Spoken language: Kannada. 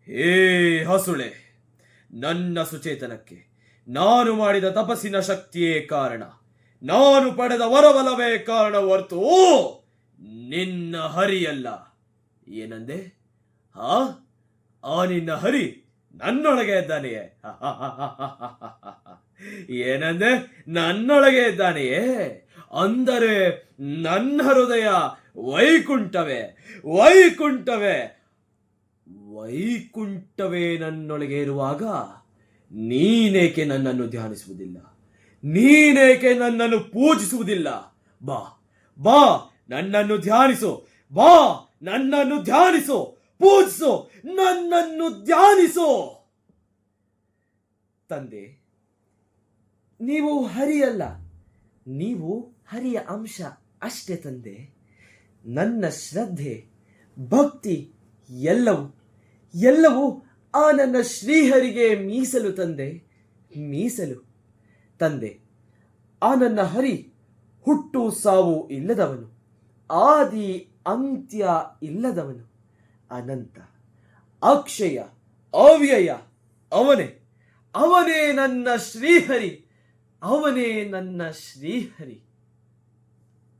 ಹೇ ಹಸುಳೆ, ನನ್ನ ಸುಚೇತನಕ್ಕೆ ನಾನು ಮಾಡಿದ ತಪಸ್ಸಿನ ಶಕ್ತಿಯೇ ಕಾರಣ, ನಾನು ಪಡೆದ ವರಬಲವೇ ಕಾರಣ ಹೊರತು ನಿನ್ನ ಹರಿಯಲ್ಲ. ಏನಂದೆ? ಹಾ, ಆ ನಿನ್ನ ಹರಿ ನನ್ನೊಳಗೆ ಇದ್ದಾನೆಯೇ? ಏನಂದೆ? ನನ್ನೊಳಗೆ ಇದ್ದಾನೆಯೇ ಅಂದರೆ ನನ್ನ ಹೃದಯ ವೈಕುಂಠವೇ, ವೈಕುಂಠವೇ, ವೈಕುಂಠವೇ ನನ್ನೊಳಗೆ ಇರುವಾಗ ನೀನೇಕೆ ನನ್ನನ್ನು ಧ್ಯಾನಿಸುವುದಿಲ್ಲ? ನೀನೇಕೆ ನನ್ನನ್ನು ಪೂಜಿಸುವುದಿಲ್ಲ? ಬಾ ಬಾ, ನನ್ನನ್ನು ಧ್ಯಾನಿಸು, ಬಾ, ನನ್ನನ್ನು ಧ್ಯಾನಿಸು, ಪೂಜಿಸು, ನನ್ನನ್ನು ಧ್ಯಾನಿಸು. ತಂದೆ, ನೀವು ಹರಿಯಲ್ಲ, ನೀವು ಹರಿಯ ಅಂಶ ಅಷ್ಟೇ ತಂದೆ. ನನ್ನ ಶ್ರದ್ಧೆ, ಭಕ್ತಿ ಎಲ್ಲವೂ ಆ ನನ್ನ ಶ್ರೀಹರಿಗೆ ಮೀಸಲು ತಂದೆ, ಮೀಸಲು. ತಂದೆ, ಆ ನನ್ನ ಹರಿ ಹುಟ್ಟು ಸಾವು ಇಲ್ಲದವನು, ಆದಿ ಅಂತ್ಯ ಇಲ್ಲದವನು, ಅನಂತ, ಅಕ್ಷಯ, ಅವ್ಯಯ. ಅವನೇ ನನ್ನ ಶ್ರೀಹರಿ, ಅವನೇ ನನ್ನ ಶ್ರೀಹರಿ.